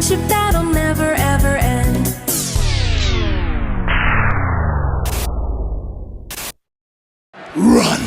friendship that'll never ever end. Run!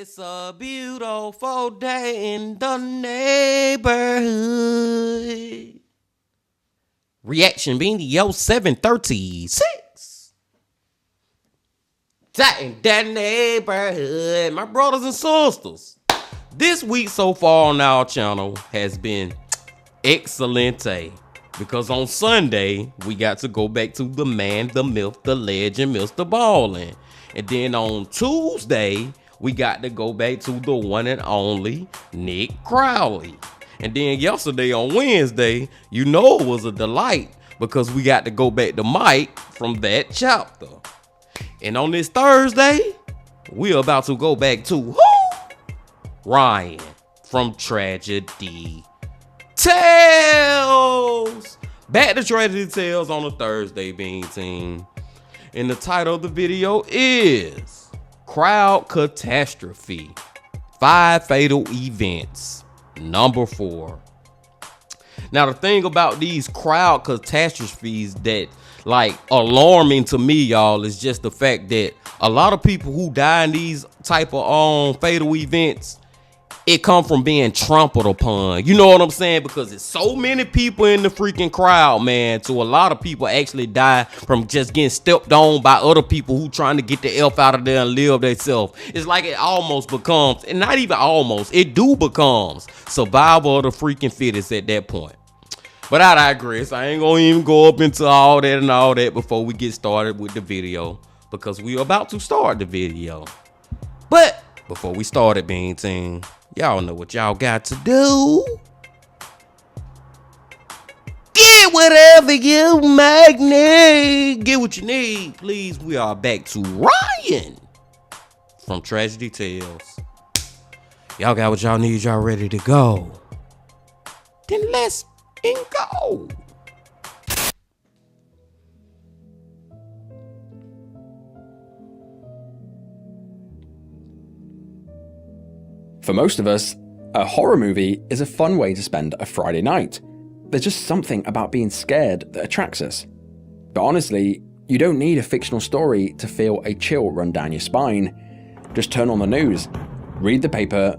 It's a beautiful day in the neighborhood. Reaction Video 736. That in that neighborhood, my brothers and sisters. This week so far on our channel has been excellente. Because on Sunday, we got to go back to the man, the myth, the legend, Mr. Ballin'. And then on Tuesday, we got to go back to the one and only Nick Crowley. And then yesterday on Wednesday, you know it was a delight because we got to go back to Mike from that chapter. And on this Thursday, we're about to go back to who? Ryan from Tragedy Tales. Back to Tragedy Tales on a Thursday, Bean Team. And the title of the video is Crowd Catastrophe, 5 Fatal Events, number 4. Now the thing about these crowd catastrophes that like alarming to me, y'all, is just the fact that a lot of people who die in these type of fatal events, it come from being trampled upon. You know what I'm saying? Because it's so many people in the freaking crowd, man. So a lot of people actually die from just getting stepped on by other people who trying to get the F out of there and live themselves. It's like it almost becomes, and not even almost, it do becomes survival of the freaking fittest at that point. But I digress. I ain't gonna even go up into all that and all that before we get started with the video, because we're about to start the video. But before we start it, Bean Team, y'all know what y'all got to do. Get whatever you might need. Get what you need, please. We are back to Ryan from Tragedy Tales. Y'all got what y'all need. Y'all ready to go? Then let's go. For most of us, a horror movie is a fun way to spend a Friday night. There's just something about being scared that attracts us. But honestly, you don't need a fictional story to feel a chill run down your spine. Just turn on the news, read the paper,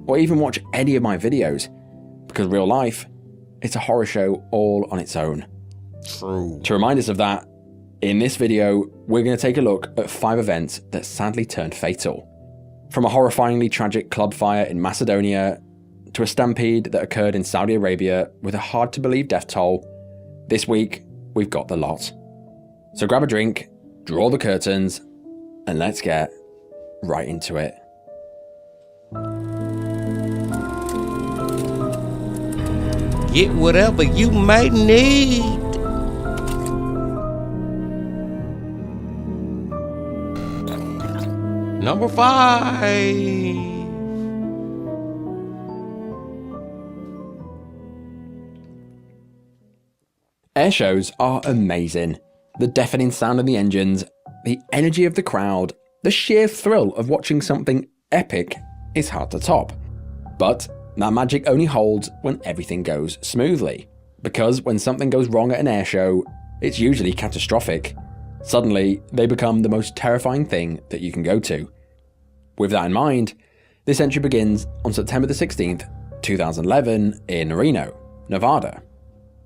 or even watch any of my videos. Because real life, it's a horror show all on its own. True. To remind us of that, in this video, we're going to take a look at 5 events that sadly turned fatal. From a horrifyingly tragic club fire in Macedonia, to a stampede that occurred in Saudi Arabia with a hard-to-believe death toll, this week, we've got the lot. So grab a drink, draw the curtains, and let's get right into it. Get whatever you might need. Number 5. Air shows are amazing. The deafening sound of the engines, the energy of the crowd, the sheer thrill of watching something epic is hard to top. But that magic only holds when everything goes smoothly. Because when something goes wrong at an air show, it's usually catastrophic. Suddenly, they become the most terrifying thing that you can go to. With that in mind, this entry begins on September the 16th, 2011 in Reno, Nevada.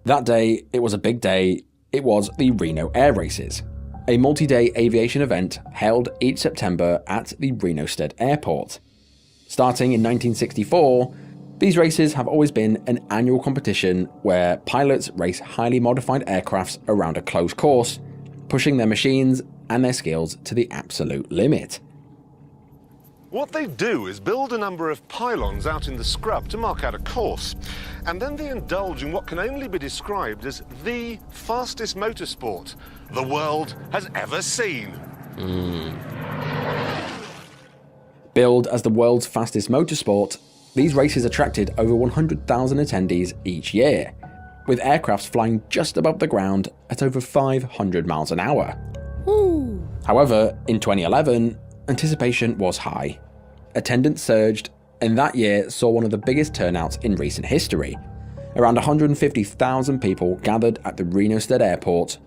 That day, it was a big day. It was the Reno Air Races, a multi-day aviation event held each September at the Reno Stead Airport. Starting in 1964, these races have always been an annual competition where pilots race highly modified aircrafts around a closed course, pushing their machines and their skills to the absolute limit. What they do is build a number of pylons out in the scrub to mark out a course, and then they indulge in what can only be described as the fastest motorsport the world has ever seen. Billed as the world's fastest motorsport, these races attracted over 100,000 attendees each year, with aircrafts flying just above the ground at over 500 miles an hour. However, in 2011, anticipation was high. Attendance surged, and that year saw one of the biggest turnouts in recent history. Around 150,000 people gathered at the Reno State Airport,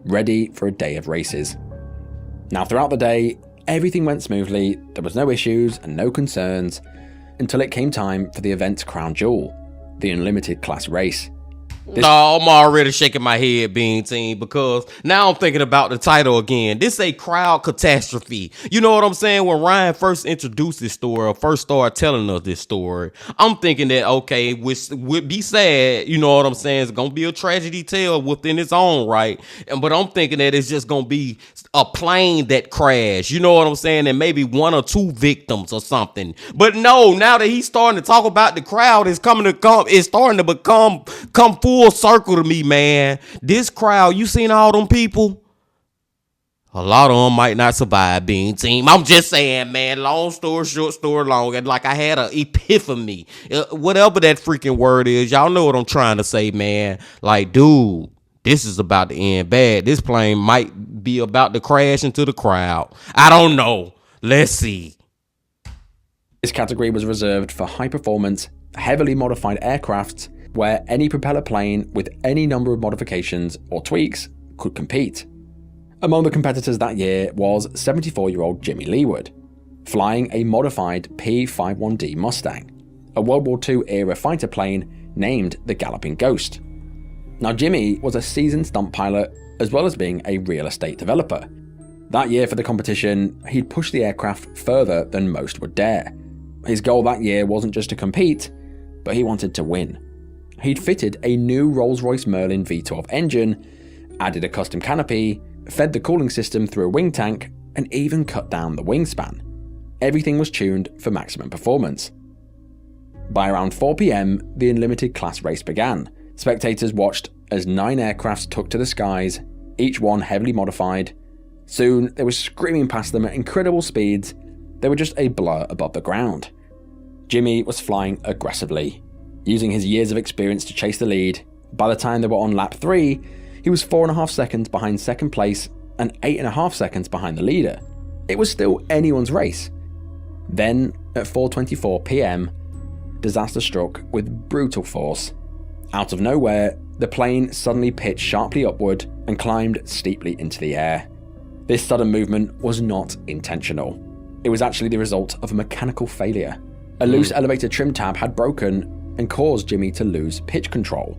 ready for a day of races. Now, throughout the day, everything went smoothly, there was no issues and no concerns, until it came time for the event's crown jewel, the Unlimited Class race. No, I'm already shaking my head, Bean Team, because now I'm thinking about the title again. This a crowd catastrophe. You know what I'm saying? When Ryan first introduced this story, or first started telling us this story, I'm thinking that, okay, which would be sad, you know what I'm saying? It's going to be a tragedy tale within its own right. But I'm thinking that it's just going to be a plane that crashed, you know what I'm saying? And maybe one or two victims or something. But no, now that he's starting to talk about the crowd, it's starting to come full circle to me, man. This crowd, you seen all them people? A lot of them might not survive, Bean Team. I'm just saying, man. Long story short, story long. And like I had an epiphany. Whatever that freaking word is, y'all know what I'm trying to say, man. Like, dude, this is about to end bad. This plane might be about to crash into the crowd. I don't know. Let's see. This category was reserved for high-performance, heavily modified aircrafts where any propeller plane with any number of modifications or tweaks could compete. Among the competitors that year was 74-year-old Jimmy Leeward, flying a modified P-51D Mustang, a World War II era fighter plane named the Galloping Ghost. Now, Jimmy was a seasoned stunt pilot as well as being a real estate developer. That year for the competition, he'd pushed the aircraft further than most would dare. His goal that year wasn't just to compete, but he wanted to win. He'd fitted a new Rolls-Royce Merlin V12 engine, added a custom canopy, fed the cooling system through a wing tank, and even cut down the wingspan. Everything was tuned for maximum performance. By around 4 p.m, the Unlimited Class race began. Spectators watched as 9 aircrafts took to the skies, each one heavily modified. Soon, they were screaming past them at incredible speeds. They were just a blur above the ground. Jimmy was flying aggressively, using his years of experience to chase the lead. By the time they were on lap 3, he was 4.5 seconds behind second place and 8.5 seconds behind the leader. It was still anyone's race. Then, at 4:24 p.m, disaster struck with brutal force. Out of nowhere, the plane suddenly pitched sharply upward and climbed steeply into the air. This sudden movement was not intentional. It was actually the result of a mechanical failure. A loose elevator trim tab had broken and caused Jimmy to lose pitch control.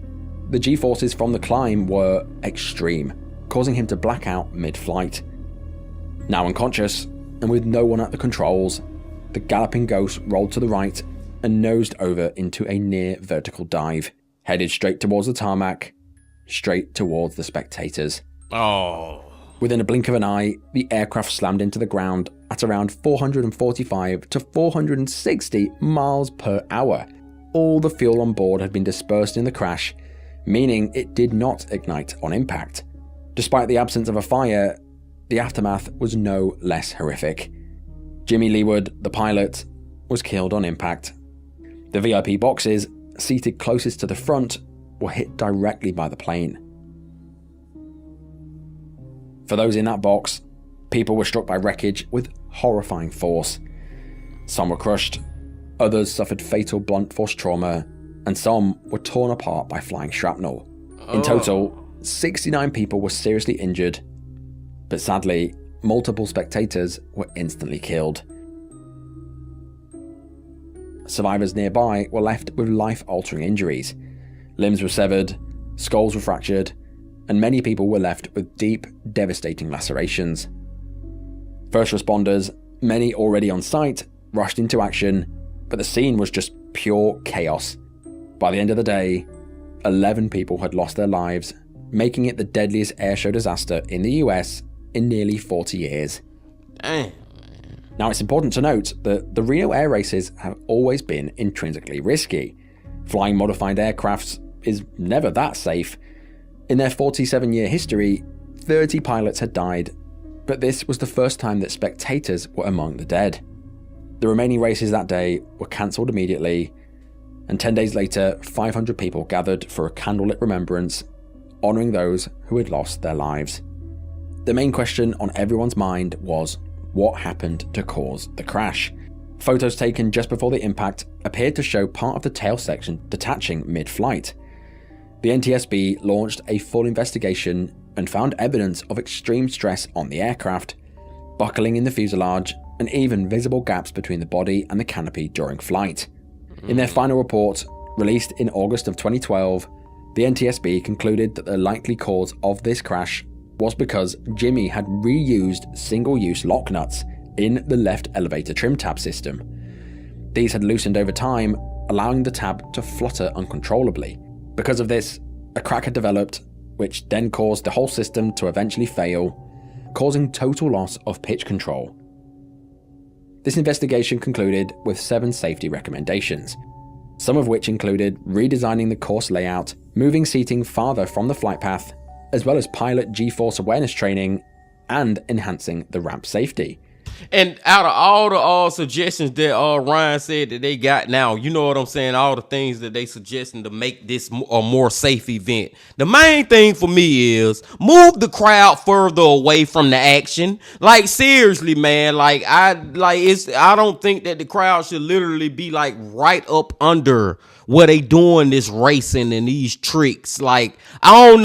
The G-forces from the climb were extreme, causing him to black out mid-flight. Now unconscious, and with no one at the controls, the Galloping Ghost rolled to the right and nosed over into a near vertical dive, headed straight towards the tarmac, straight towards the spectators. Oh. Within a blink of an eye, the aircraft slammed into the ground at around 445 to 460 miles per hour. All the fuel on board had been dispersed in the crash, meaning it did not ignite on impact. Despite the absence of a fire, the aftermath was no less horrific. Jimmy Leeward, the pilot, was killed on impact. The VIP boxes, seated closest to the front, were hit directly by the plane. For those in that box, people were struck by wreckage with horrifying force. Some were crushed, others suffered fatal blunt force trauma, and some were torn apart by flying shrapnel. In total, 69 people were seriously injured, but sadly, multiple spectators were instantly killed. Survivors nearby were left with life-altering injuries. Limbs were severed, skulls were fractured, and many people were left with deep, devastating lacerations. First responders, many already on site, rushed into action, but the scene was just pure chaos. By the end of the day, 11 people had lost their lives, making it the deadliest airshow disaster in the US in nearly 40 years. Damn. Now, it's important to note that the Reno air races have always been intrinsically risky. Flying modified aircrafts is never that safe. In their 47-year history, 30 pilots had died, but this was the first time that spectators were among the dead. The remaining races that day were cancelled immediately, and 10 days later, 500 people gathered for a candlelit remembrance, honouring those who had lost their lives. The main question on everyone's mind was, what happened to cause the crash? Photos taken just before the impact appeared to show part of the tail section detaching mid-flight. The NTSB launched a full investigation and found evidence of extreme stress on the aircraft, buckling in the fuselage, and even visible gaps between the body and the canopy during flight. In their final report, released in August of 2012, the NTSB concluded that the likely cause of this crash was because Jimmy had reused single-use lock nuts in the left elevator trim tab system. These had loosened over time, allowing the tab to flutter uncontrollably. Because of this, a crack had developed, which then caused the whole system to eventually fail, causing total loss of pitch control. This investigation concluded with 7 safety recommendations, some of which included redesigning the course layout, moving seating farther from the flight path, as well as pilot G-force awareness training, and enhancing the ramp safety. And out of all the suggestions that Ryan said that they got now, you know what I'm saying, all the things that they suggesting to make this a more safe event, the main thing for me is move the crowd further away from the action. Like, seriously, man, I don't think that the crowd should literally be like right up under where they doing this racing and these tricks. Like, I don't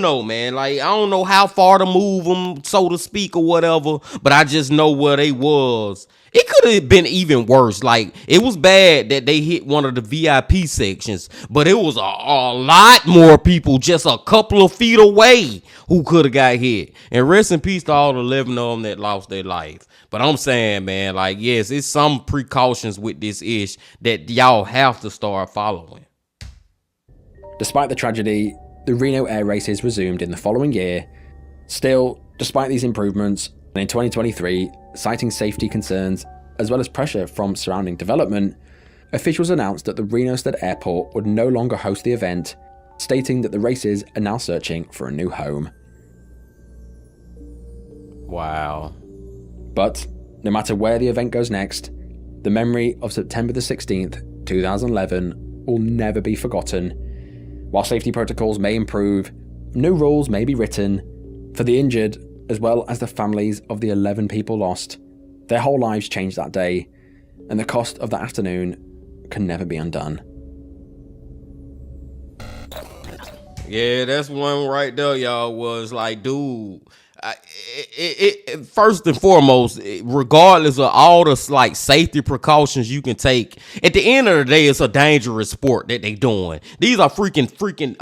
know, man. Like, I don't know how far to move them, so to speak, or whatever, but I just know where they was. It could have been even worse. Like, it was bad that they hit one of the VIP sections, but it was a lot more people just a couple of feet away who could have got hit. And rest in peace to all 11 of them that lost their life. But I'm saying, man, like, yes, it's some precautions with this ish that y'all have to start following. Despite the tragedy, the Reno air races resumed in the following year. Still, despite these improvements, and in 2023, citing safety concerns as well as pressure from surrounding development, officials announced that the Reno State Airport would no longer host the event, stating that the races are now searching for a new home. Wow. But no matter where the event goes next, the memory of September the 16th, 2011 will never be forgotten. While safety protocols may improve, new rules may be written. For the injured, as well as the families of the 11 people lost, their whole lives changed that day, and the cost of that afternoon can never be undone. Yeah, that's one right there, y'all. Was like, dude, first and foremost, regardless of all the like safety precautions you can take, at the end of the day, it's a dangerous sport that they doing. These are freaking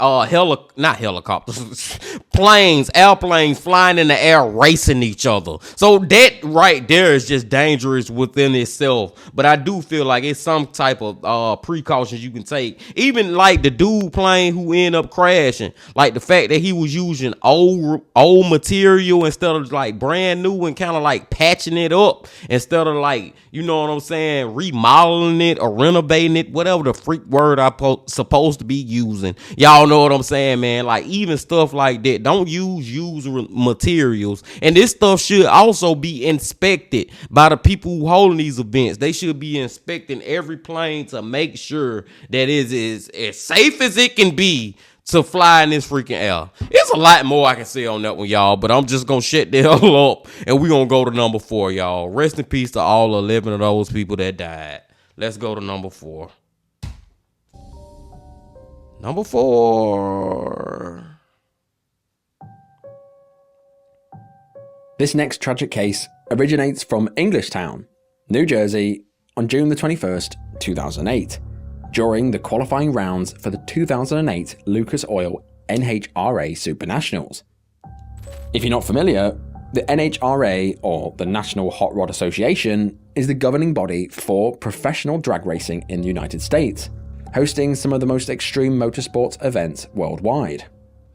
not helicopters, planes, airplanes flying in the air, racing each other. So that right there is just dangerous within itself. But I do feel like it's some type of precautions you can take. Even like the dude plane who ended up crashing, like the fact that he was using old material instead of like brand new and kind of like patching it up instead of like, you know what I'm saying, remodeling it or renovating it, whatever the freak word I'm supposed to be using. Y'all know what I'm saying, man. Like, even stuff like that, don't use used materials. And this stuff should also be inspected by the people who holding these events. They should be inspecting every plane to make sure that it is as safe as it can be to fly in this freaking air. It's a lot more I can say on that one, y'all, but I'm just gonna shut the hell up and we're gonna go to number 4, y'all. Rest in peace to all 11 of those people that died. Let's go to number 4. Number 4. This next tragic case originates from Englishtown, New Jersey, on June the 21st, 2008. During the qualifying rounds for the 2008 Lucas Oil NHRA Super Nationals. If you're not familiar, the NHRA, or the National Hot Rod Association, is the governing body for professional drag racing in the United States, hosting some of the most extreme motorsports events worldwide.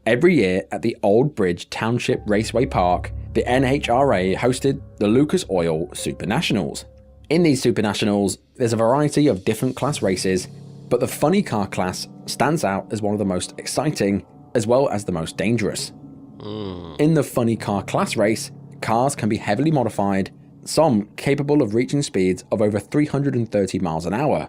Every year at the Old Bridge Township Raceway Park, the NHRA hosted the Lucas Oil Super Nationals. In these Super Nationals, there's a variety of different class races, but the funny car class stands out as one of the most exciting as well as the most dangerous. In the funny car class race, cars can be heavily modified, some capable of reaching speeds of over 330 miles an hour.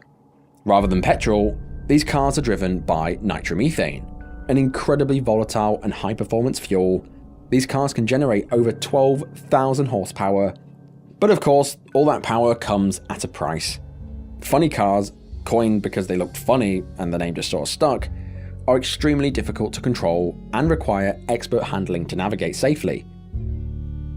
Rather than petrol, these cars are driven by nitromethane, an incredibly volatile and high-performance fuel. These cars can generate over 12,000 horsepower, but of course, all that power comes at a price. Funny cars, coined because they looked funny and the name just sort of stuck, are extremely difficult to control and require expert handling to navigate safely.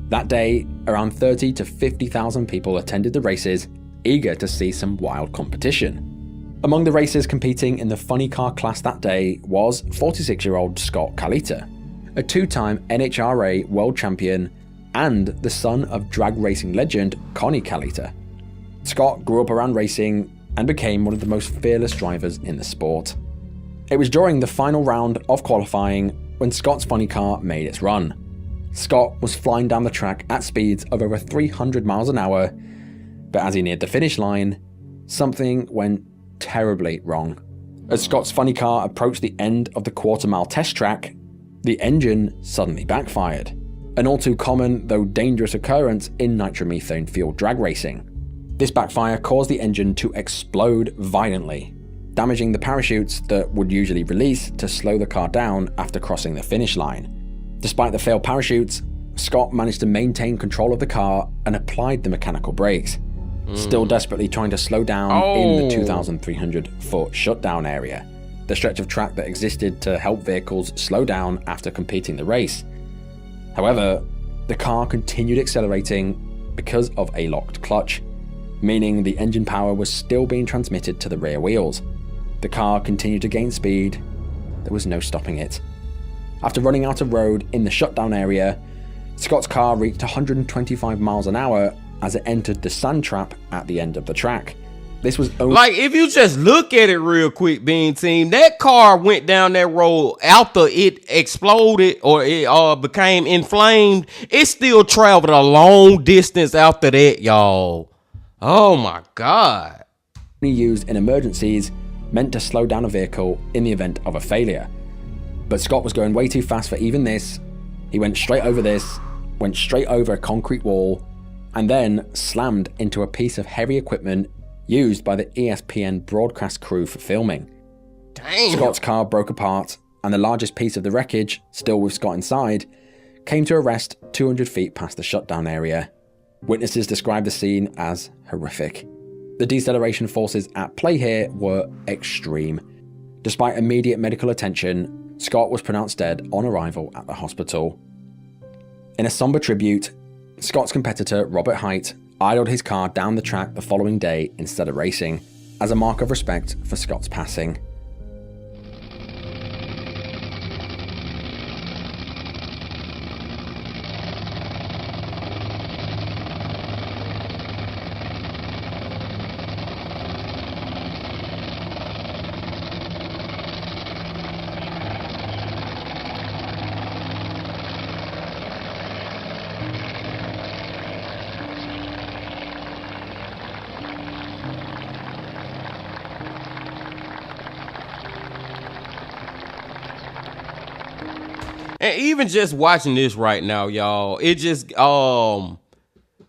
That day, around 30 to 50,000 people attended the races, eager to see some wild competition. Among the racers competing in the funny car class that day was 46-year-old Scott Kalita, a two-time NHRA world champion and the son of drag racing legend Connie Kalita. Scott grew up around racing and became one of the most fearless drivers in the sport. It was during the final round of qualifying when Scott's funny car made its run. Scott was flying down the track at speeds of over 300 miles an hour, but as he neared the finish line, something went terribly wrong. As Scott's funny car approached the end of the quarter-mile test track, the engine suddenly backfired, an all too common though dangerous occurrence in nitromethane-fueled drag racing. This backfire caused the engine to explode violently, damaging the parachutes that would usually release to slow the car down after crossing the finish line. Despite the failed parachutes, Scott managed to maintain control of the car and applied the mechanical brakes, still desperately trying to slow down in the 2,300-foot shutdown area, the stretch of track that existed to help vehicles slow down after completing the race. However, the car continued accelerating because of a locked clutch, meaning the engine power was still being transmitted to the rear wheels. The car continued to gain speed. There was no stopping it. After running out of road in the shutdown area, Scott's car reached 125 miles an hour as it entered the sand trap at the end of the track. This was only... Like, if you just look at it real quick, Bean Team, that car went down that road after it exploded or it became inflamed. It still traveled a long distance after that, y'all. Oh my God. Used in emergencies, meant to slow down a vehicle in the event of a failure. But Scott was going way too fast for even this. He went straight over this, went straight over a concrete wall, and then slammed into a piece of heavy equipment used by the ESPN broadcast crew for filming. Damn. Scott's car broke apart, and the largest piece of the wreckage, still with Scott inside, came to a rest 200 feet past the shutdown area. Witnesses described the scene as horrific. The deceleration forces at play here were extreme. Despite immediate medical attention, Scott was pronounced dead on arrival at the hospital. In a somber tribute, Scott's competitor Robert Height idled his car down the track the following day instead of racing, as a mark of respect for Scott's passing. And even just watching this right now, y'all, it just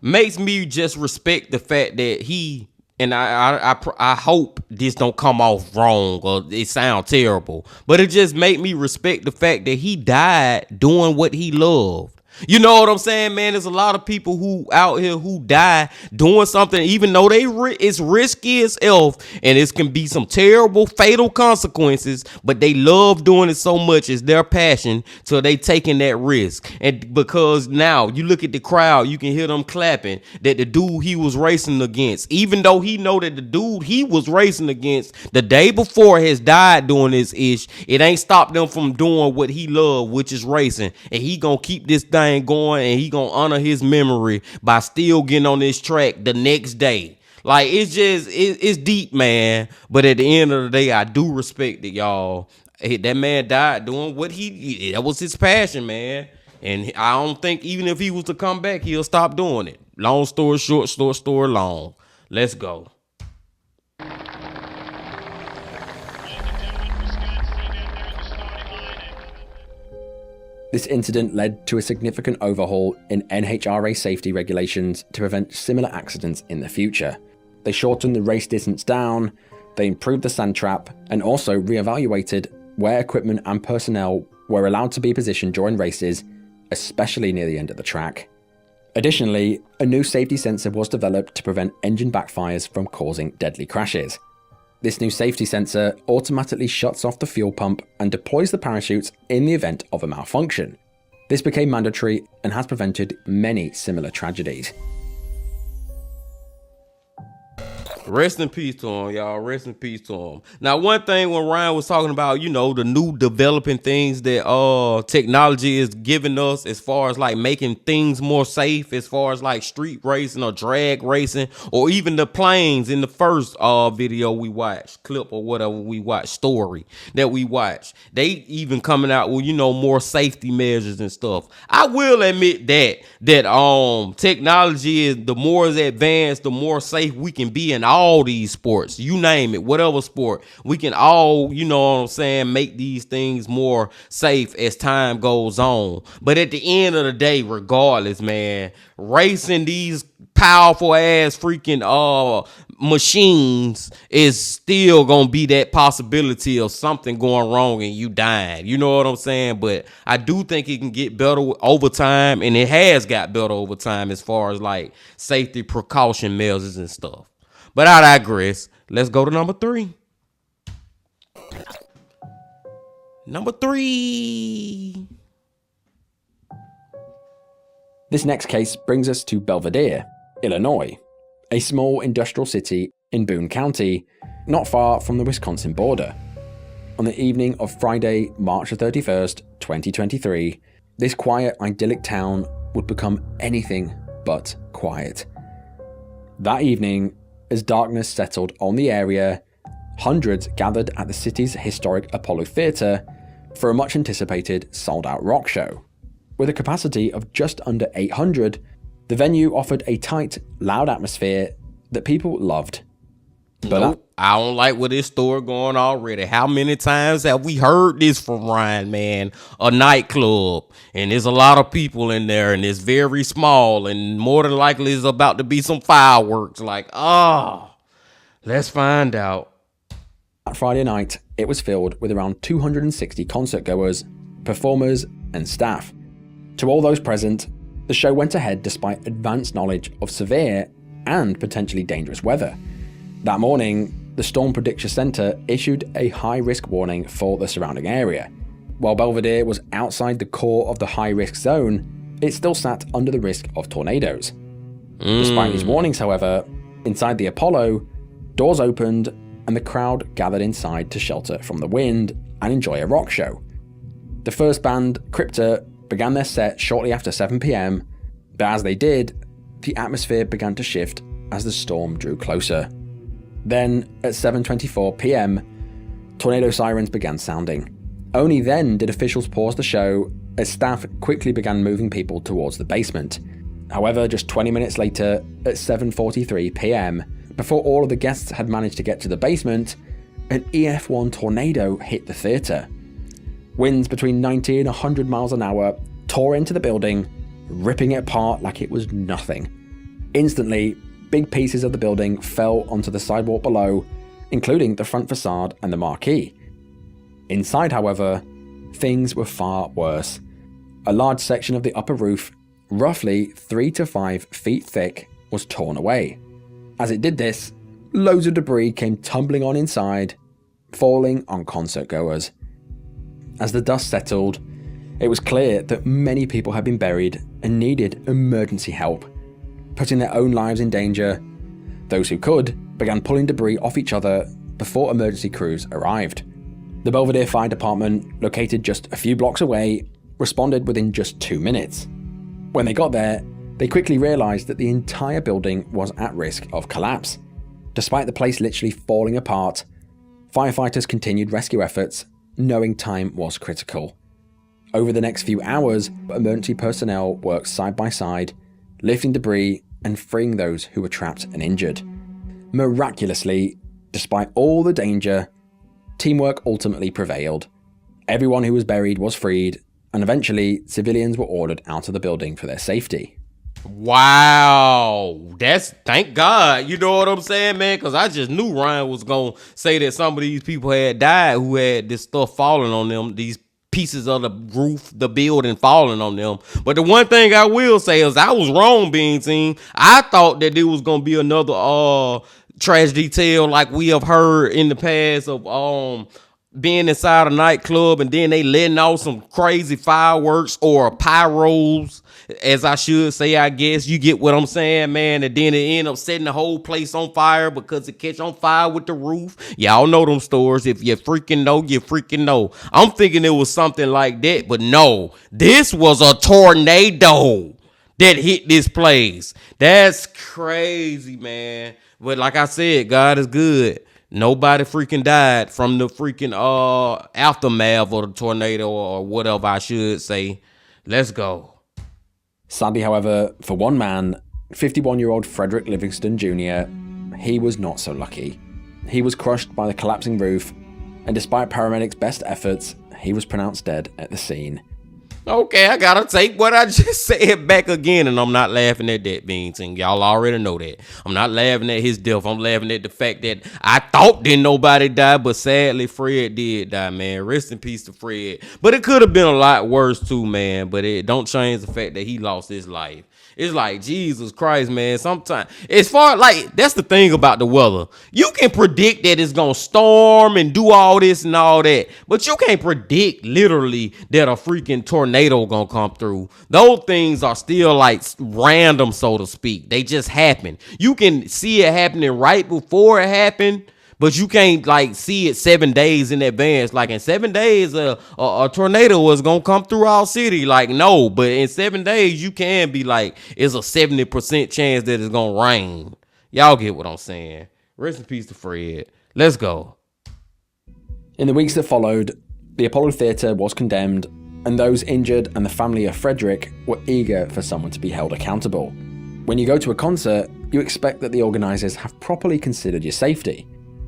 makes me just respect the fact that he, and I hope this don't come off wrong or it sounds terrible, but it just made me respect the fact that he died doing what he loved. You know what I'm saying, man? There's a lot of people who out here who die doing something, even though it's risky as hell, and it can be some terrible, fatal consequences, but they love doing it so much, it's their passion, so they taking that risk. And because now you look at the crowd, you can hear them clapping that the dude he was racing against, even though he know that the dude he was racing against the day before has died doing this ish, it ain't stopped them from doing what he loved, which is racing. And he gonna keep this thing going, and he gonna honor his memory by still getting on this track the next day. Like, it's just it's deep, man. But at the end of the day, I do respect it, y'all. That man died doing what that was his passion, man. And I don't think even if he was to come back, he'll stop doing it. Long story short, story long. Let's go. This incident led to a significant overhaul in NHRA safety regulations to prevent similar accidents in the future. They shortened the race distance down, they improved the sand trap, and also reevaluated where equipment and personnel were allowed to be positioned during races, especially near the end of the track. Additionally, a new safety sensor was developed to prevent engine backfires from causing deadly crashes. This new safety sensor automatically shuts off the fuel pump and deploys the parachutes in the event of a malfunction. This became mandatory and has prevented many similar tragedies. Rest in peace to him, y'all. Rest in peace to him. Now, one thing when Ryan was talking about, the new developing things that technology is giving us as far as like making things more safe, as far as like street racing or drag racing, or even the planes in the first video we watched, clip or whatever we watched, story that we watched. They even coming out with, more safety measures and stuff. I will admit that technology is, the more it's advanced, the more safe we can be in all these sports, you name it, whatever sport, we can all, make these things more safe as time goes on. But at the end of the day, regardless, man, racing these powerful ass freaking machines is still gonna be that possibility of something going wrong and you dying. You know what I'm saying? But I do think it can get better over time, and it has got better over time as far as like safety precaution measures and stuff. But I digress. Let's go to number 3. Number 3. This next case brings us to Belvidere, Illinois, a small industrial city in Boone County, not far from the Wisconsin border. On the evening of Friday, March 31st, 2023, this quiet, idyllic town would become anything but quiet. That evening, as darkness settled on the area, hundreds gathered at the city's historic Apollo Theatre for a much-anticipated sold-out rock show. With a capacity of just under 800, the venue offered a tight, loud atmosphere that people loved. But I don't like with this story going already. How many times have we heard this from Ryan, man? A nightclub, and there's a lot of people in there, and it's very small, and more than likely it's about to be some fireworks. Let's find out. That Friday night, it was filled with around 260 concert goers, performers, and staff. To all those present, the show went ahead despite advanced knowledge of severe and potentially dangerous weather. That morning, the Storm Prediction Center issued a high-risk warning for the surrounding area. While Belvidere was outside the core of the high-risk zone, it still sat under the risk of tornadoes. Despite these warnings, however, inside the Apollo, doors opened and the crowd gathered inside to shelter from the wind and enjoy a rock show. The first band, Crypta, began their set shortly after 7 p.m, but as they did, the atmosphere began to shift as the storm drew closer. Then, at 7:24 p.m, tornado sirens began sounding. Only then did officials pause the show as staff quickly began moving people towards the basement. However, just 20 minutes later, at 7:43 p.m, before all of the guests had managed to get to the basement, an EF1 tornado hit the theatre. Winds between 90 and 100 miles an hour tore into the building, ripping it apart like it was nothing. Instantly, big pieces of the building fell onto the sidewalk below, including the front facade and the marquee. Inside, however, things were far worse. A large section of the upper roof, roughly 3 to 5 feet thick, was torn away. As it did this, loads of debris came tumbling on inside, falling on concert goers. As the dust settled, it was clear that many people had been buried and needed emergency help. Putting their own lives in danger, those who could began pulling debris off each other before emergency crews arrived. The Belvidere Fire Department, located just a few blocks away, responded within just 2 minutes. When they got there, they quickly realized that the entire building was at risk of collapse. Despite the place literally falling apart, firefighters continued rescue efforts, knowing time was critical. Over the next few hours, emergency personnel worked side by side, lifting debris and freeing those who were trapped and injured. Miraculously, despite all the danger, teamwork ultimately prevailed. Everyone who was buried was freed, and eventually civilians were ordered out of the building for their safety. Wow, that's thank God. You know what I'm saying, man? Because I just knew Ryan was gonna say that some of these people had died who had this stuff falling on them, these pieces of the roof, the building falling on them. But the one thing I will say is I was wrong, Bean Team. I thought that there was gonna be another tragedy tale like we have heard in the past of being inside a nightclub and then they letting off some crazy fireworks or pyros, as I should say, I guess. You get what I'm saying, man? And then it end up setting the whole place on fire because it catch on fire with the roof. Y'all know them stories. If you freaking know, you freaking know. I'm thinking it was something like that, but no. This was a tornado that hit this place. That's crazy, man. But like I said, God is good. Nobody freaking died from the freaking aftermath of the tornado or whatever I should say. Let's go. Sadly, however, for one man, 51-year-old Frederick Livingston Jr., he was not so lucky. He was crushed by the collapsing roof, and despite paramedics' best efforts, he was pronounced dead at the scene. Okay, I gotta take what I just said back again, and I'm not laughing at that, Beans, and y'all already know that. I'm not laughing at his death. I'm laughing at the fact that I thought didn't nobody die, but sadly Fred did die, man. Rest in peace to Fred. But it could have been a lot worse too, man, but it don't change the fact that he lost his life. It's like, Jesus Christ, man. Sometimes, as far like, that's the thing about the weather. You can predict that it's going to storm and do all this and all that, but you can't predict literally that a freaking tornado going to come through. Those things are still like random, so to speak. They just happen. You can see it happening right before it happened, but you can't like see it 7 days in advance. Like in 7 days, a tornado is gonna come through our city. Like no, but in 7 days you can be like, it's a 70% chance that it's gonna rain. Y'all get what I'm saying? Rest in peace to Fred. Let's go. In the weeks that followed, the Apollo Theatre was condemned, and those injured and the family of Frederick were eager for someone to be held accountable. When you go to a concert, you expect that the organisers have properly considered your safety.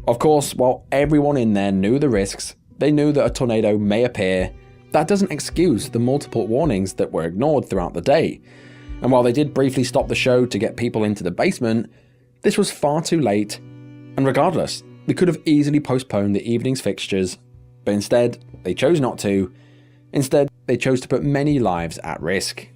Of course, while everyone in there knew the risks, they knew that a tornado may appear. That doesn't excuse the multiple warnings that were ignored throughout the day. And while they did briefly stop the show to get people into the basement, this was far too late. And regardless, they could have easily postponed the evening's fixtures, but instead, they chose not to. Instead, they chose to put many lives at risk.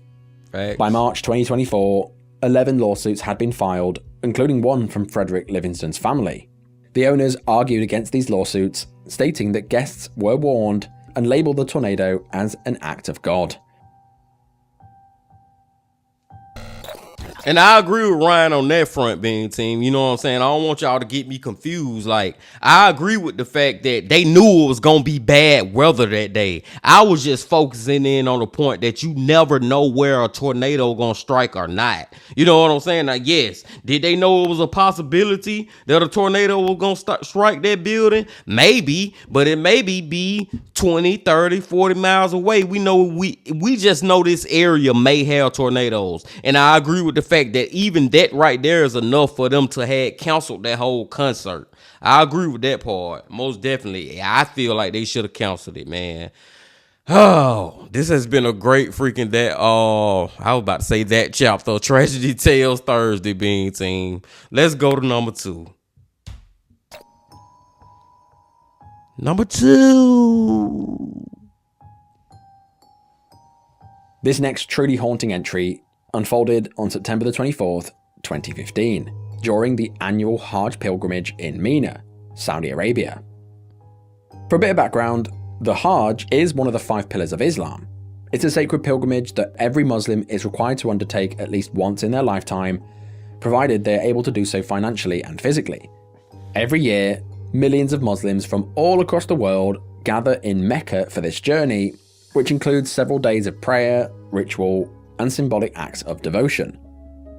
Facts. By March 2024, 11 lawsuits had been filed, including one from Frederick Livingston's family. The owners argued against these lawsuits, stating that guests were warned and labelled the tornado as an act of God. And I agree with Ryan on that front, Bean Team. You know what I'm saying? I don't want y'all to get me confused. Like, I agree with the fact that they knew it was going to be bad weather that day. I was just focusing in on the point that you never know where a tornado going to strike or not. You know what I'm saying? Like, yes, did they know it was a possibility that a tornado was going to strike that building? Maybe, but it maybe be 20, 30, 40 miles away. We know we just know this area may have tornadoes. And I agree with the fact that even that right there is enough for them to have canceled that whole concert. I agree with that part. Most definitely. I feel like they should have canceled it, man. Oh, this has been a great freaking I was about to say that chapter. Tragedy Tales Thursday, Bean Team. Let's go to number 2. Number 2. This next truly haunting entry unfolded on September the 24th, 2015, during the annual Hajj pilgrimage in Mina, Saudi Arabia. For a bit of background, the Hajj is one of the 5 pillars of Islam. It's a sacred pilgrimage that every Muslim is required to undertake at least once in their lifetime, provided they are able to do so financially and physically. Every year, millions of Muslims from all across the world gather in Mecca for this journey, which includes several days of prayer, ritual, and symbolic acts of devotion.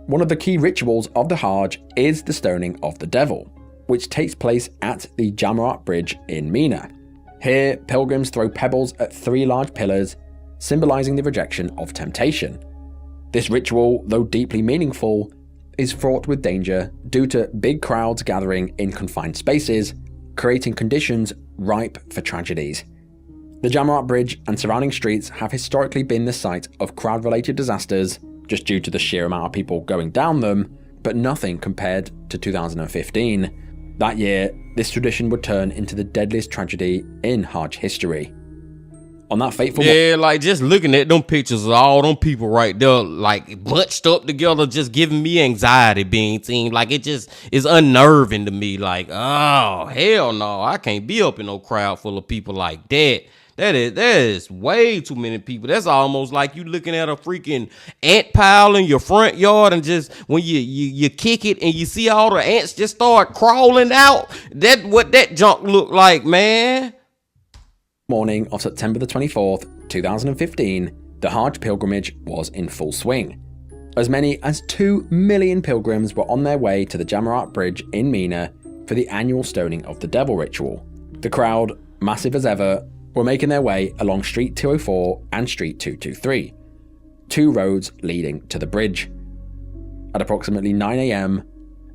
One of the key rituals of the Hajj is the stoning of the devil, which takes place at the Jamarat Bridge in Mina. Here, pilgrims throw pebbles at 3 large pillars, symbolizing the rejection of temptation. This ritual, though deeply meaningful, is fraught with danger due to big crowds gathering in confined spaces, creating conditions ripe for tragedies. The Jamarat Bridge and surrounding streets have historically been the site of crowd-related disasters just due to the sheer amount of people going down them, but nothing compared to 2015. That year, this tradition would turn into the deadliest tragedy in Hajj history. On that fateful like just looking at them pictures of all them people right there, like bunched up together, just giving me anxiety being seen. Like it just is unnerving to me. Like, oh hell no, I can't be up in no crowd full of people like that. That is way too many people. That's almost like you looking at a freaking ant pile in your front yard, and just when you kick it and you see all the ants just start crawling out. That's what that junk look like, man. Morning of September the 24th, 2015, the Hajj pilgrimage was in full swing. As many as 2 million pilgrims were on their way to the Jamarat Bridge in Mina for the annual stoning of the devil ritual. The crowd, massive as ever, were making their way along Street 204 and Street 223, 2 roads leading to the bridge. At approximately 9 a.m,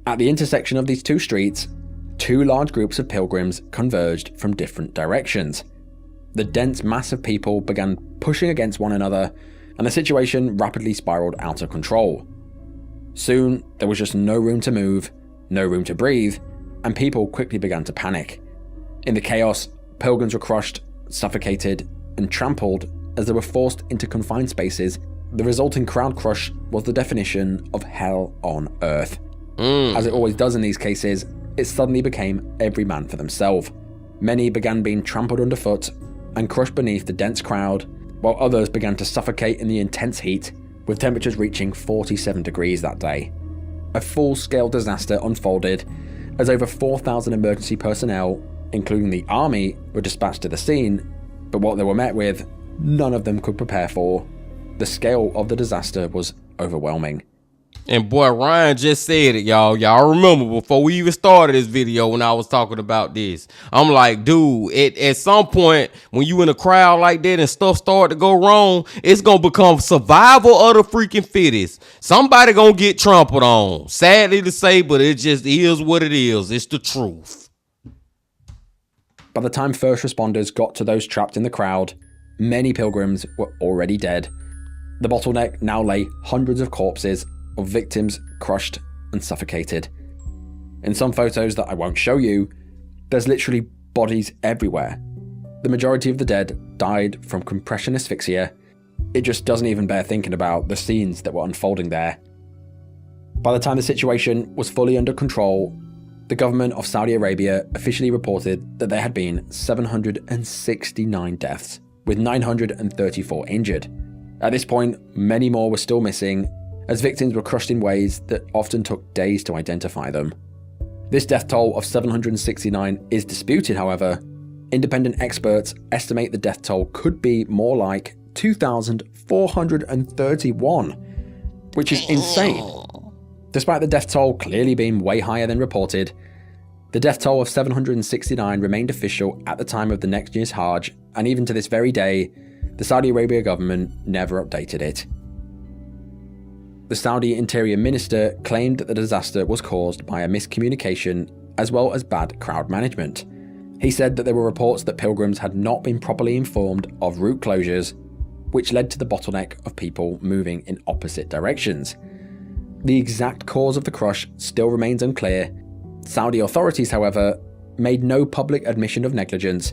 at the intersection of these 2 streets, 2 large groups of pilgrims converged from different directions. The dense mass of people began pushing against one another, and the situation rapidly spiraled out of control. Soon, there was just no room to move, no room to breathe, and people quickly began to panic. In the chaos, pilgrims were crushed, suffocated, and trampled as they were forced into confined spaces. The resulting crowd crush was the definition of hell on earth. As it always does in these cases, it suddenly became every man for themselves. Many began being trampled underfoot and crushed beneath the dense crowd, while others began to suffocate in the intense heat, with temperatures reaching 47 degrees that day. A full-scale disaster unfolded as over 4,000 emergency personnel, including the army, were dispatched to the scene, but what they were met with, none of them could prepare for. The scale of the disaster was overwhelming. And boy, Ryan just said it, y'all. Y'all remember before we even started this video when I was talking about this. I'm like, dude, at some point when you in a crowd like that and stuff start to go wrong, it's going to become survival of the freaking fittest. Somebody going to get trampled on. Sadly to say, but it just is what it is. It's the truth. By the time first responders got to those trapped in the crowd, many pilgrims were already dead. The bottleneck now lay hundreds of corpses of victims crushed and suffocated. In some photos that I won't show you, there's literally bodies everywhere. The majority of the dead died from compression asphyxia. It just doesn't even bear thinking about the scenes that were unfolding there. By the time the situation was fully under control, the government of Saudi Arabia officially reported that there had been 769 deaths, with 934 injured. At this point, many more were still missing, as victims were crushed in ways that often took days to identify them. This death toll of 769 is disputed, however. Independent experts estimate the death toll could be more like 2,431, which is insane. Despite the death toll clearly being way higher than reported, the death toll of 769 remained official at the time of the next year's Hajj, and even to this very day, the Saudi Arabia government never updated it. The Saudi Interior Minister claimed that the disaster was caused by a miscommunication as well as bad crowd management. He said that there were reports that pilgrims had not been properly informed of route closures, which led to the bottleneck of people moving in opposite directions. The exact cause of the crush still remains unclear. Saudi authorities, however, made no public admission of negligence.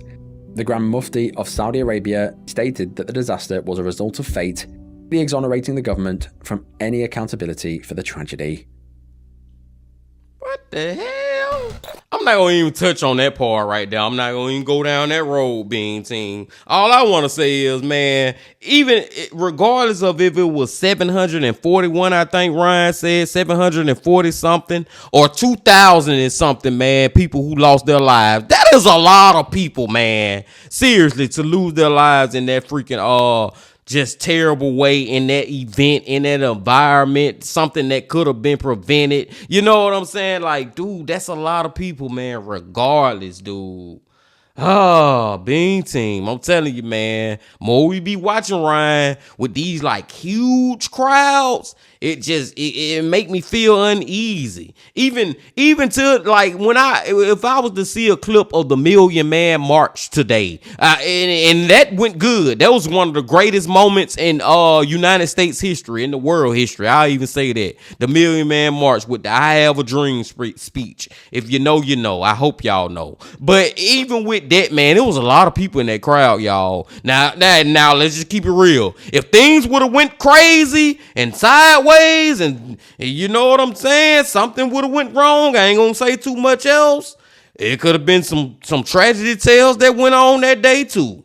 The Grand Mufti of Saudi Arabia stated that the disaster was a result of fate, exonerating the government from any accountability for the tragedy. What the hell? I'm not going to even touch on that part right there. I'm not going to even go down that road, being team. All I want to say is, man, even regardless of if it was 741, I think Ryan said 740 something, or 2,000 and something, man, people who lost their lives. That is a lot of people, man. Seriously, to lose their lives in that freaking, just terrible way, in that event, in that environment, something that could have been prevented. You know what I'm saying? Like, dude, that's a lot of people, man, regardless, dude. Oh, Bean Team. I'm telling you, man, more we be watching Ryan with these like huge crowds, it make me feel uneasy. Even to like if I was to see a clip of the Million Man March today, and that went good. That was one of the greatest moments in United States history, in the world history. I'll even say that. The Million Man March with the I Have a Dream speech. If you know, you know. I hope y'all know. But even with that, man, it was a lot of people in that crowd, y'all. Now let's just keep it real. If things would have went crazy and sideways, and you know what I'm saying, something would have went wrong. I ain't gonna say too much else. It could have been some tragedy tales that went on that day too.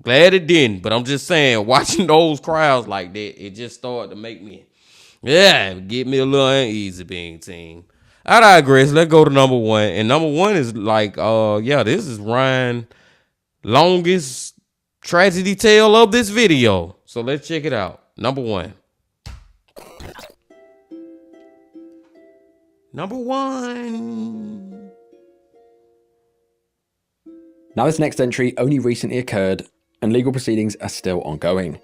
Glad it didn't, but I'm just saying, watching those crowds like that, it just started to make me, get me a little uneasy, Bean Team. I digress. Let's go to number one. And number one is like, this is Ryan's longest tragedy tale of this video. So let's check it out. Number one. Number one. Now, this next entry only recently occurred, and legal proceedings are still ongoing.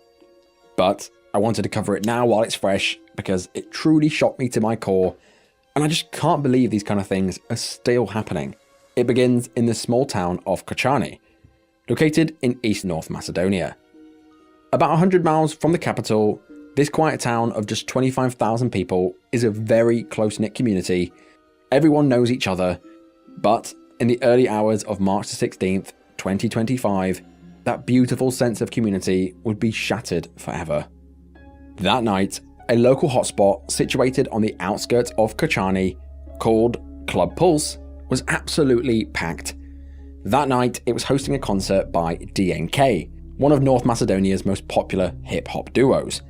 But I wanted to cover it now while it's fresh, because it truly shocked me to my core, and I just can't believe these kind of things are still happening. It begins in the small town of Kochani, located in East North Macedonia. About 100 miles from the capital, this quiet town of just 25,000 people is a very close-knit community. Everyone knows each other, but in the early hours of March the 16th, 2025, that beautiful sense of community would be shattered forever. That night, a local hotspot situated on the outskirts of Kochani, called Club Pulse, was absolutely packed. That night, it was hosting a concert by DNK, one of North Macedonia's most popular hip-hop duos.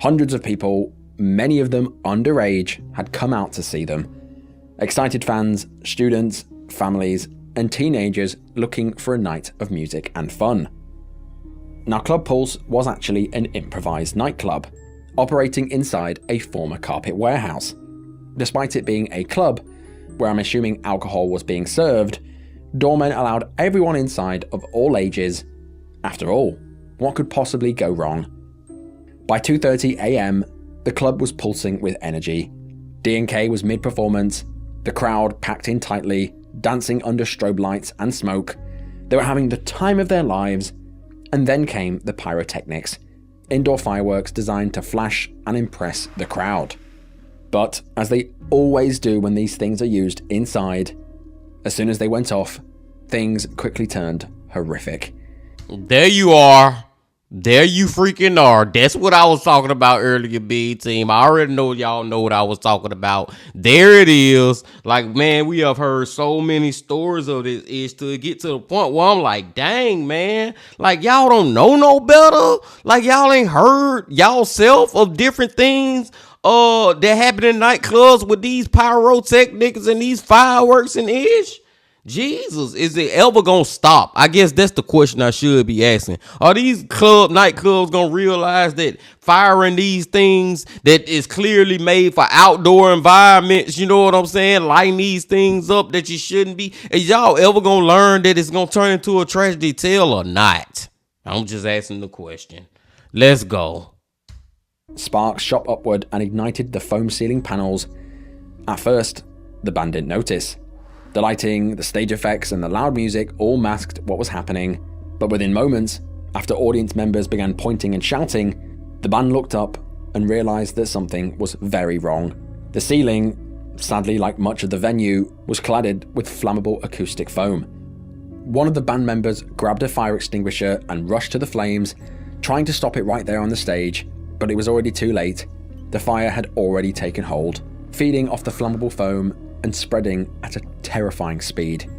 Hundreds of people, many of them underage, had come out to see them. Excited fans, students, families, and teenagers looking for a night of music and fun. Now, Club Pulse was actually an improvised nightclub, operating inside a former carpet warehouse. Despite it being a club, where I'm assuming alcohol was being served, doormen allowed everyone inside of all ages. After all, what could possibly go wrong? By 2:30 a.m, the club was pulsing with energy. DNK was mid-performance, the crowd packed in tightly, dancing under strobe lights and smoke. They were having the time of their lives, and then came the pyrotechnics, indoor fireworks designed to flash and impress the crowd. But, as they always do when these things are used inside, as soon as they went off, things quickly turned horrific. There you are. There you freaking are. That's what I was talking about earlier, B Team. I already know y'all know what I was talking about. There it is. Like, man, we have heard so many stories of this ish to get to the point where I'm like, dang, man. Like, y'all don't know no better. Like, y'all ain't heard y'all self of different things that happen in nightclubs with these pyrotechnics and these fireworks and ish. Jesus, is it ever gonna stop? I guess that's the question I should be asking. Are these nightclubs gonna realize that firing these things that is clearly made for outdoor environments, you know what I'm saying, lighting these things up that you shouldn't be? Is y'all ever gonna learn that it's gonna turn into a tragedy tale or not? I'm just asking the question. Let's go. Sparks shot upward and ignited the foam ceiling panels. At first, the band didn't notice. The lighting, the stage effects, and the loud music all masked what was happening. But within moments, after audience members began pointing and shouting, the band looked up and realized that something was very wrong. The ceiling, sadly like much of the venue, was cladded with flammable acoustic foam. One of the band members grabbed a fire extinguisher and rushed to the flames, trying to stop it right there on the stage, but it was already too late. The fire had already taken hold, feeding off the flammable foam and spreading at a terrifying speed.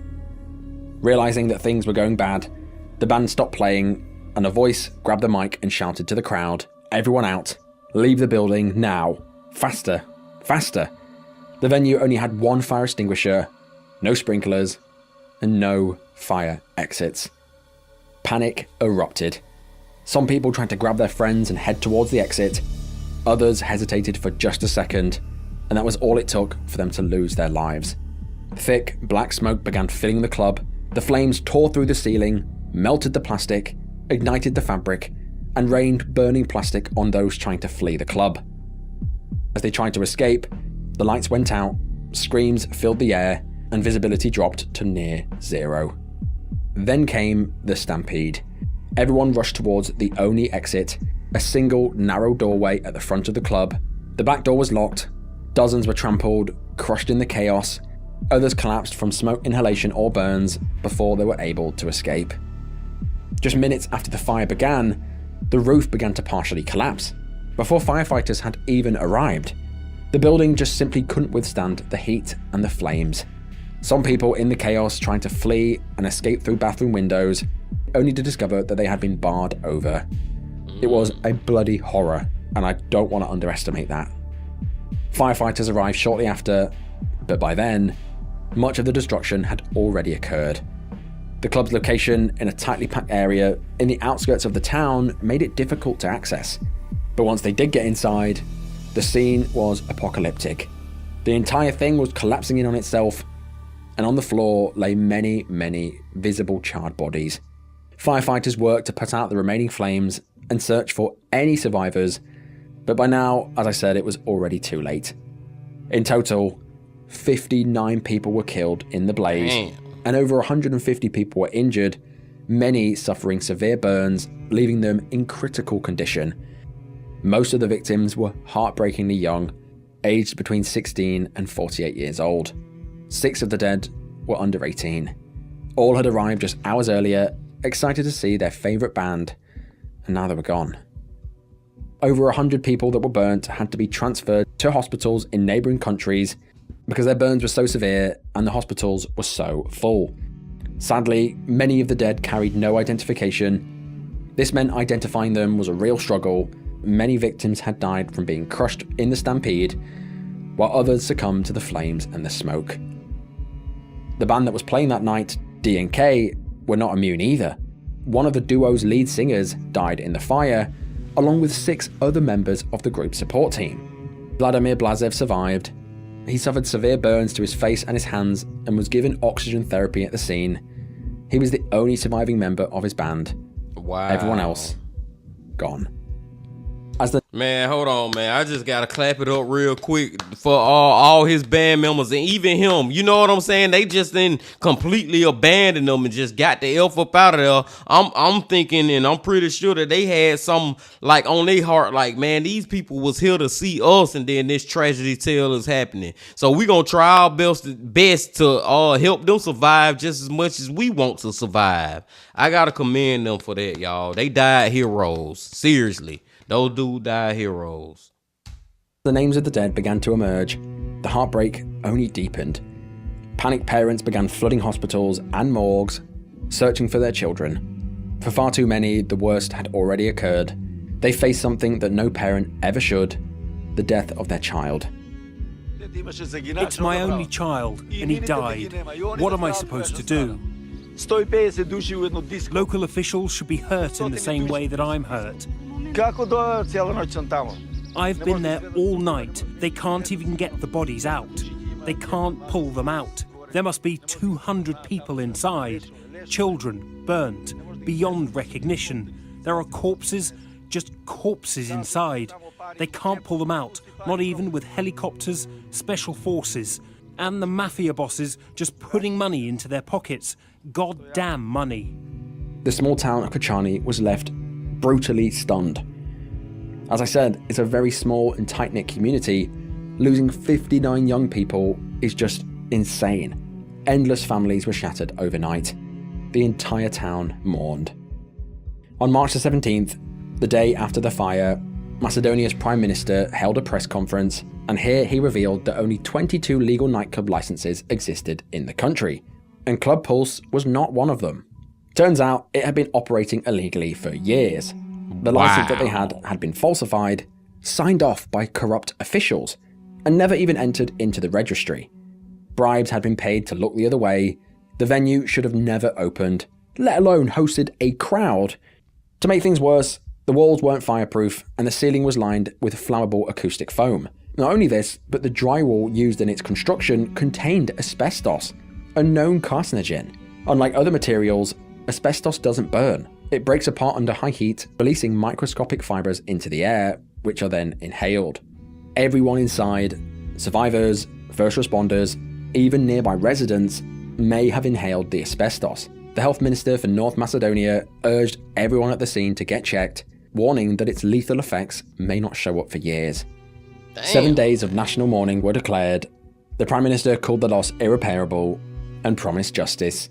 Realizing that things were going bad, the band stopped playing, and a voice grabbed the mic and shouted to the crowd, "Everyone out, leave the building now, faster, faster." The venue only had one fire extinguisher, no sprinklers, and no fire exits. Panic erupted. Some people tried to grab their friends and head towards the exit. Others hesitated for just a second, and that was all it took for them to lose their lives. Thick, black smoke began filling the club, The flames tore through the ceiling, melted the plastic, ignited the fabric, and rained burning plastic on those trying to flee the club. As they tried to escape, the lights went out, screams filled the air, and visibility dropped to near zero. Then came the stampede. Everyone rushed towards the only exit, a single narrow doorway at the front of the club. The back door was locked, dozens were trampled, crushed in the chaos, others collapsed from smoke inhalation or burns before they were able to escape. Just minutes after the fire began, the roof began to partially collapse. Before firefighters had even arrived, the building just simply couldn't withstand the heat and the flames. Some people in the chaos trying to flee and escape through bathroom windows, only to discover that they had been barred over. It was a bloody horror, and I don't want to underestimate that. Firefighters arrived shortly after, but by then, much of the destruction had already occurred. The club's location in a tightly packed area in the outskirts of the town made it difficult to access. But once they did get inside, the scene was apocalyptic. The entire thing was collapsing in on itself, and on the floor lay many, many visible charred bodies. Firefighters worked to put out the remaining flames and search for any survivors, but by now, as I said, it was already too late. In total, 59 people were killed in the blaze, and over 150 people were injured, many suffering severe burns, leaving them in critical condition. Most of the victims were heartbreakingly young, aged between 16 and 48 years old. 6 of the dead were under 18. All had arrived just hours earlier, excited to see their favourite band, and now they were gone. Over 100 people that were burnt had to be transferred to hospitals in neighbouring countries because their burns were so severe and the hospitals were so full. Sadly, many of the dead carried no identification. This meant identifying them was a real struggle. Many victims had died from being crushed in the stampede, while others succumbed to the flames and the smoke. The band that was playing that night, D&K, were not immune either. One of the duo's lead singers died in the fire, along with 6 other members of the group's support team. Vladimir Blazev survived. He suffered severe burns to his face and his hands and was given oxygen therapy at the scene. He was the only surviving member of his band. Wow. Everyone else, gone. Man, hold on, man. I just gotta clap it up real quick for all his band members and even him. You know what I'm saying? They just then completely abandoned them and just got the F up out of there. I'm thinking, and I'm pretty sure that they had some like on their heart, like, man, these people was here to see us, and then this tragedy tale is happening. So we gonna try our best to help them survive just as much as we want to survive. I gotta commend them for that, y'all. They died heroes. Seriously. Those dudes died heroes. The names of the dead began to emerge. The heartbreak only deepened. Panicked parents began flooding hospitals and morgues, searching for their children. For far too many, the worst had already occurred. They faced something that no parent ever should: the death of their child. It's my only child, and he died. What am I supposed to do? Local officials should be hurt in the same way that I'm hurt. I've been there all night. They can't even get the bodies out. They can't pull them out. There must be 200 people inside. Children burnt beyond recognition. There are corpses, just corpses inside. They can't pull them out, not even with helicopters, special forces, and the mafia bosses just putting money into their pockets. Goddamn money. The small town of Kochani was left brutally stunned. As I said, it's a very small and tight-knit community. Losing 59 young people is just insane. Endless families were shattered overnight. The entire town mourned. On March the 17th, the day after the fire, Macedonia's Prime Minister held a press conference, and here he revealed that only 22 legal nightclub licenses existed in the country, and Club Pulse was not one of them. Turns out it had been operating illegally for years. The license that they had been falsified, signed off by corrupt officials, and never even entered into the registry. Bribes had been paid to look the other way. The venue should have never opened, let alone hosted a crowd. To make things worse, the walls weren't fireproof and the ceiling was lined with flammable acoustic foam. Not only this, but the drywall used in its construction contained asbestos, a known carcinogen. Unlike other materials, asbestos doesn't burn. It breaks apart under high heat, releasing microscopic fibres into the air, which are then inhaled. Everyone inside, survivors, first responders, even nearby residents, may have inhaled the asbestos. The health minister for North Macedonia urged everyone at the scene to get checked, warning that its lethal effects may not show up for years. Damn. 7 days of national mourning were declared. The Prime Minister called the loss irreparable and promised justice.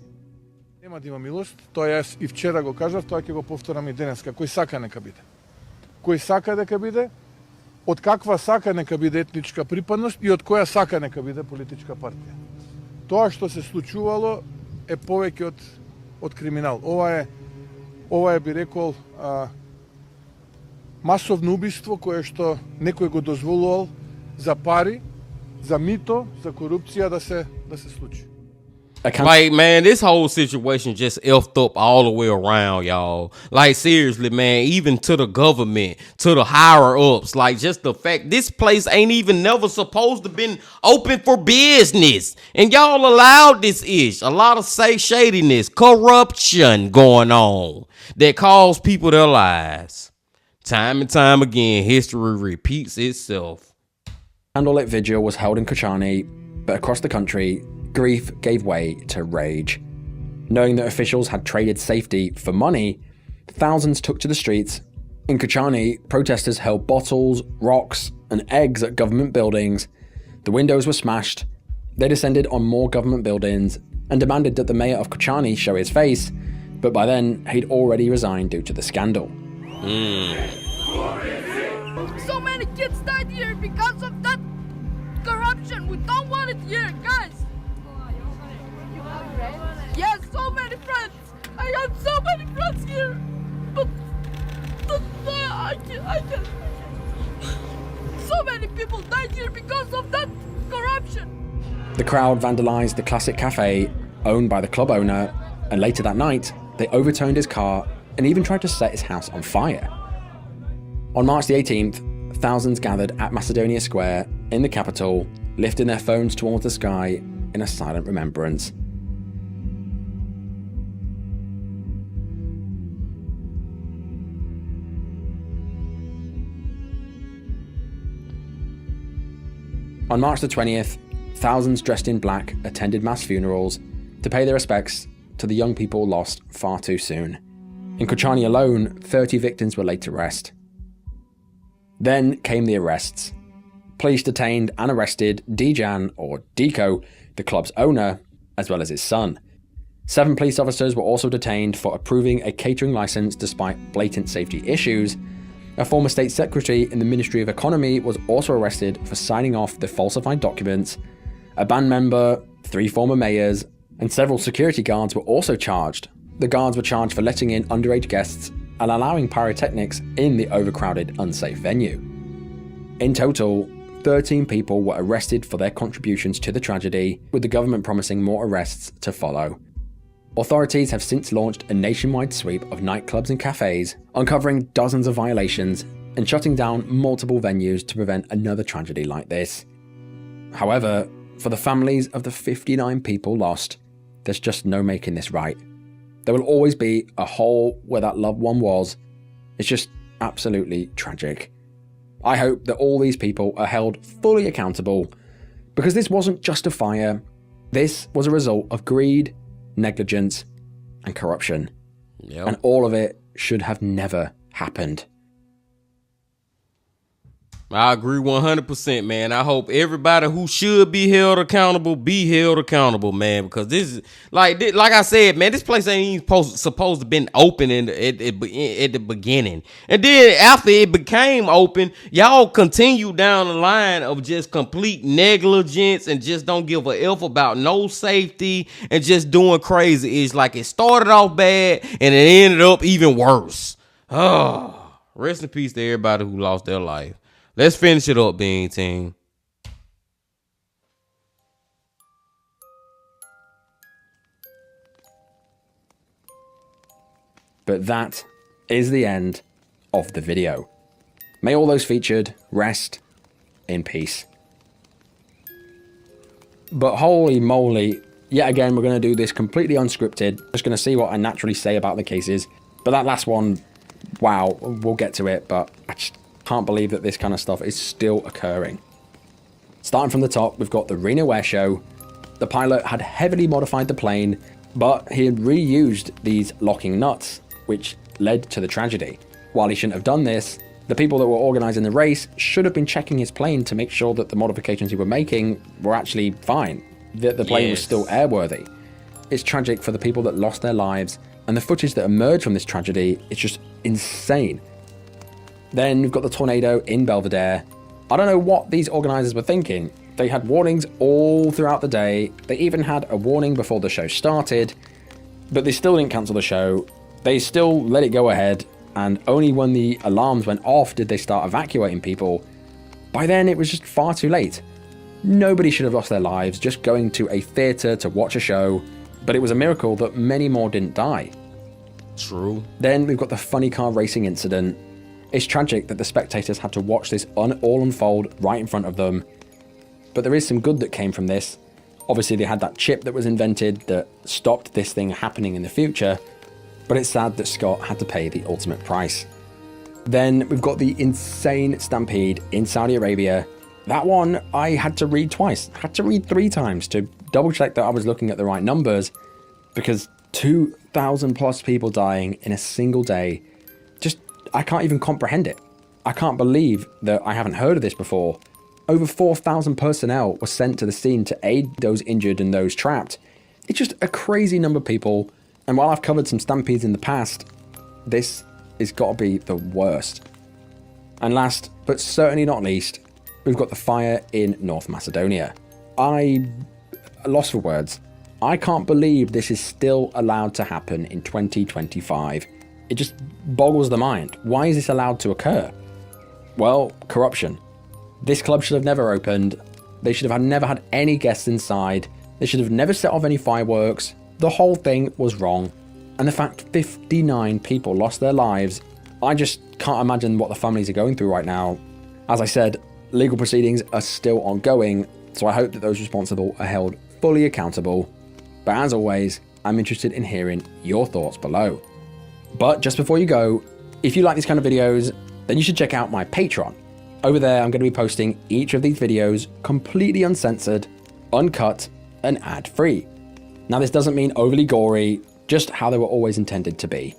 Нема да има милост, тоа јас и вчера го кажав, тоа ќе го повторам и денеска. Кој сака нека биде. Кој сака дека биде, од каква сака нека биде етничка припадност и од која сака нека биде политичка партија. Тоа што се случувало е повеќе од криминал. Ова е би рекол масовно убиство кое што некој го дозволувал за пари, за мито, за корупција да се случи. Like, man, this whole situation just effed up all the way around, y'all. Like, seriously, man, even to the government, to the higher ups, like, just the fact this place ain't even never supposed to been open for business. And y'all allowed this ish. A lot of shadiness, corruption going on that cost people their lives. Time and time again, history repeats itself. Candlelit vigil was held in Kochani, but across the country, grief gave way to rage. Knowing that officials had traded safety for money, thousands took to the streets. In Kochani, protesters hurled bottles, rocks, and eggs at government buildings. The windows were smashed. They descended on more government buildings and demanded that the mayor of Kochani show his face, but by then he'd already resigned due to the scandal. So many kids died here because of that corruption. We don't want it here, guys. Yes, so many friends. I have so many friends here, but I can't. So many people died here because of that corruption. The crowd vandalized the classic cafe owned by the club owner, and later that night, they overturned his car and even tried to set his house on fire. On March the 18th, thousands gathered at Macedonia Square in the capital, lifting their phones towards the sky in a silent remembrance. On March the 20th, thousands dressed in black attended mass funerals to pay their respects to the young people lost far too soon. In Kochani alone, 30 victims were laid to rest. Then came the arrests. Police detained and arrested Dejan, or Diko, the club's owner, as well as his son. 7 police officers were also detained for approving a catering license despite blatant safety issues. A former state secretary in the Ministry of Economy was also arrested for signing off the falsified documents. A band member, 3 former mayors, and several security guards were also charged. The guards were charged for letting in underage guests and allowing pyrotechnics in the overcrowded, unsafe venue. In total, 13 people were arrested for their contributions to the tragedy, with the government promising more arrests to follow. Authorities have since launched a nationwide sweep of nightclubs and cafes, uncovering dozens of violations and shutting down multiple venues to prevent another tragedy like this. However, for the families of the 59 people lost, there's just no making this right. There will always be a hole where that loved one was. It's just absolutely tragic. I hope that all these people are held fully accountable, because this wasn't just a fire. This was a result of greed, negligence, and corruption. Yep. And all of it should have never happened. I agree 100%, man. I hope everybody who should be held accountable, man. Because this is like I said, man. This place ain't even supposed to been open at the beginning, and then after it became open, y'all continue down the line of just complete negligence and just don't give a f about no safety and just doing crazy. It's like it started off bad and it ended up even worse. Oh, rest in peace to everybody who lost their life. Let's finish it up, Bean Team. But that is the end of the video. May all those featured rest in peace. But holy moly, Yet again, we're going to do this completely unscripted. Just going to see what I naturally say about the cases. But that last one, wow, we'll get to it, but I just can't believe that this kind of stuff is still occurring. Starting from the top, we've got the Reno Air Show. The pilot had heavily modified the plane, but he had reused these locking nuts, which led to the tragedy. While he shouldn't have done this, the people that were organising the race should have been checking his plane to make sure that the modifications he were making were actually fine, that the plane was still airworthy. It's tragic for the people that lost their lives, and the footage that emerged from this tragedy is just insane. Then we've got the tornado in Belvedere. I don't know what these organisers were thinking. They had warnings all throughout the day. They even had a warning before the show started, but they still didn't cancel the show. They still let it go ahead, and only when the alarms went off did they start evacuating people. By then, it was just far too late. Nobody should have lost their lives just going to a theatre to watch a show, but it was a miracle that many more didn't die. True. Then we've got the funny car racing incident. It's tragic that the spectators had to watch this all unfold right in front of them, but there is some good that came from this. Obviously, they had that chip that was invented that stopped this thing happening in the future, but it's sad that Scott had to pay the ultimate price. Then we've got the insane stampede in Saudi Arabia. That one I had to read twice, had to read 3 times to double check that I was looking at the right numbers, because 2,000 plus people dying in a single day, just, I can't even comprehend it. I can't believe that I haven't heard of this before. Over 4,000 personnel were sent to the scene to aid those injured and those trapped. It's just a crazy number of people, and while I've covered some stampedes in the past, this has got to be the worst. And last, but certainly not least, we've got the fire in North Macedonia. I'm lost for words. I can't believe this is still allowed to happen in 2025. It just boggles the mind. Why is this allowed to occur? Well, corruption. This club should have never opened. They should have never had any guests inside. They should have never set off any fireworks. The whole thing was wrong. And the fact 59 people lost their lives, I just can't imagine what the families are going through right now. As I said, legal proceedings are still ongoing, so I hope that those responsible are held fully accountable. But as always, I'm interested in hearing your thoughts below. But just before you go, if you like these kind of videos, then you should check out my Patreon. Over there, I'm going to be posting each of these videos completely uncensored, uncut, and ad-free. Now, this doesn't mean overly gory, just how they were always intended to be.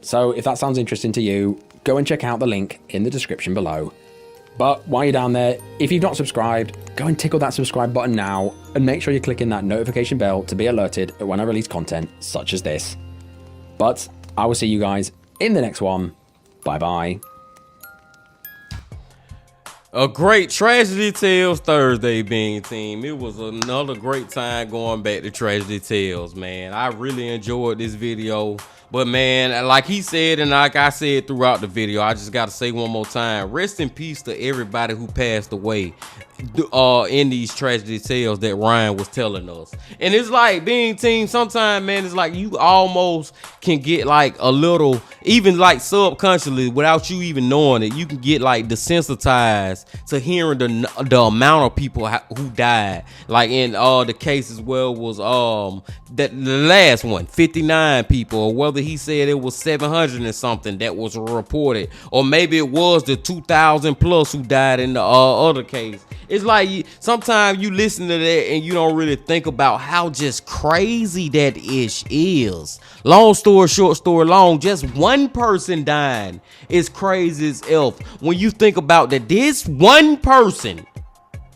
So if that sounds interesting to you, go and check out the link in the description below. But while you're down there, if you've not subscribed, go and tickle that subscribe button now, and make sure you're clicking that notification bell to be alerted when I release content such as this. But I will see you guys in the next one. Bye-bye. A great Tragedy Tales Thursday, Bean Team. It was another great time going back to Tragedy Tales, man. I really enjoyed this video. But, man, like he said and like I said throughout the video, I just got to say one more time, rest in peace to everybody who passed away in these tragedy tales that Ryan was telling us. And it's like, Bean Team, sometimes, man, it's like you almost can get like a little, even like subconsciously, without you even knowing it, you can get like desensitized to hearing the amount of people who died. Like in the case as well was the last one, 59 people, or whether he said it was 700 and something that was reported, or maybe it was the 2,000 plus who died in the other case. It's like sometimes you listen to that and you don't really think about how just crazy that ish is. Long story short, story long, just one person dying is crazy as elf. When you think about that, this one person,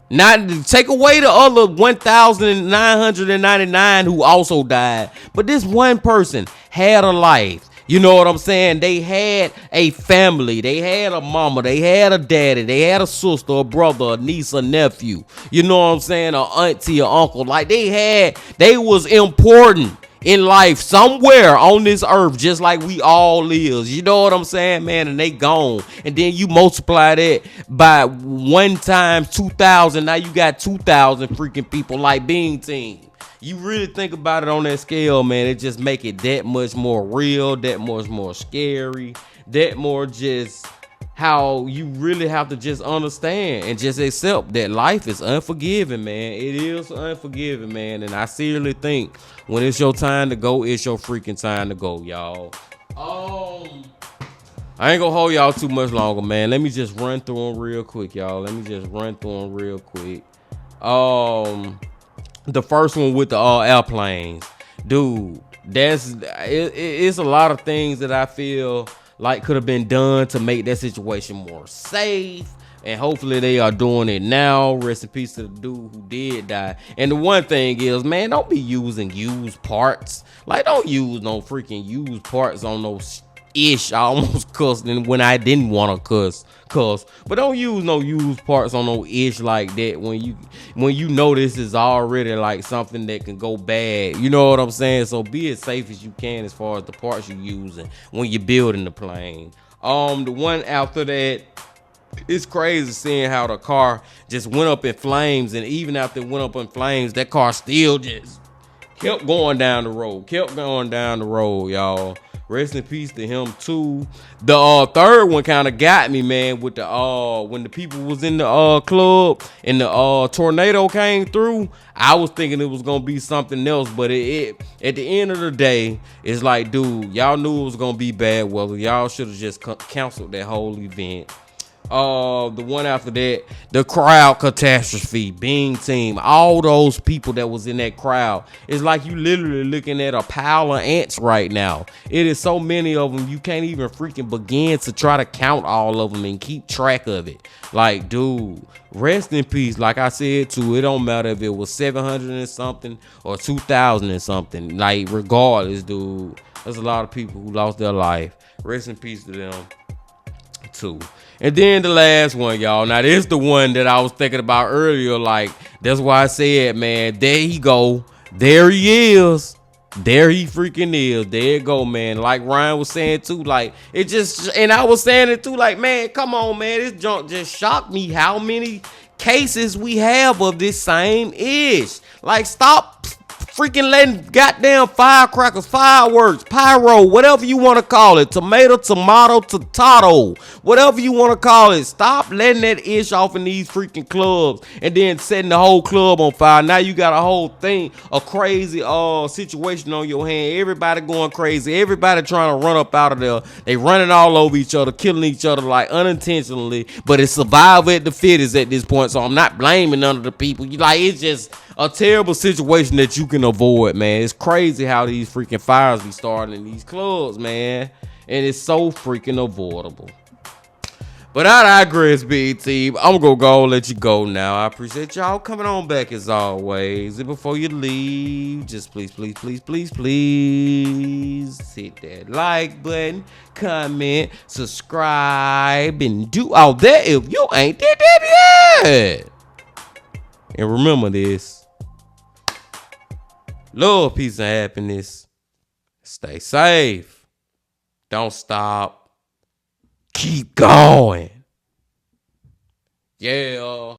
not to take away the other 1,999 who also died, but this one person had a life. You know what I'm saying? They had a family. They had a mama. They had a daddy. They had a sister, a brother, a niece, a nephew. You know what I'm saying? A auntie, a uncle. Like they was important in life somewhere on this earth, just like we all is. You know what I'm saying, man? And they gone. And then you multiply that by 1 times 2,000. Now you got 2,000 freaking people like Bean Team. You really think about it on that scale, man, it just make it that much more real, that much more scary, that more just how you really have to just understand and just accept that life is unforgiving, man. It is unforgiving, man. And I seriously think when it's your time to go, it's your freaking time to go, y'all. I ain't gonna hold y'all too much longer, man. Let me just run through them real quick, y'all. The first one with the airplanes, dude. It's a lot of things that I feel like could have been done to make that situation more safe, and hopefully they are doing it now. Rest in peace to the dude who did die. And the one thing is, man, don't be using used parts. Like, don't use no freaking used parts on those ish. I almost cussed when I didn't want to cuss, but don't use no used parts on no ish like that when you know this is already like something that can go bad. You know what I'm saying? So be as safe as you can as far as the parts you're using when you're building the plane. The one after that, it's crazy seeing how the car just went up in flames, and even after it went up in flames, that car still just kept going down the road, y'all. Rest in peace to him too. The third one kind of got me, man, with the when the people was in the club and the tornado came through. I was thinking it was gonna be something else, but it at the end of the day, it's like, dude, y'all knew it was gonna be bad weather. Y'all should have just canceled that whole event. The one after that, the crowd catastrophe, Bing team, all those people that was in that crowd. It's like you literally looking at a pile of ants right now. It is so many of them, you can't even freaking begin to try to count all of them and keep track of it. Like, dude, rest in peace. Like I said too, it don't matter if it was 700 and something or 2,000 and something. Like, regardless, dude, there's a lot of people who lost their life. Rest in peace to them too. And then the last one, y'all. Now, this is the one that I was thinking about earlier. Like, that's why I said, man, there he go. There he is. There he freaking is. There you go, man. Like Ryan was saying too, like, it just, and I was saying it too, like, man, come on, man. This junk just shocked me how many cases we have of this same ish. Like, stop freaking letting goddamn firecrackers, fireworks, pyro, whatever you want to call it, tomato, whatever you want to call it. Stop letting that ish off in these freaking clubs and then setting the whole club on fire. Now you got a whole thing, a crazy situation on your hand. Everybody going crazy. Everybody trying to run up out of there. They running all over each other, killing each other like unintentionally. But it's survival at the fittest at this point. So I'm not blaming none of the people. It's just a terrible situation that you can avoid, man. It's crazy how these freaking fires be starting in these clubs, man. And it's so freaking avoidable. But I digress, big team. I'm gonna go let you go now. I appreciate y'all coming on back as always. And before you leave, just please hit that like button, comment, subscribe, and do all that if you ain't did that yet. And remember this. Love, peace, and happiness. Stay safe. Don't stop. Keep going. Yeah.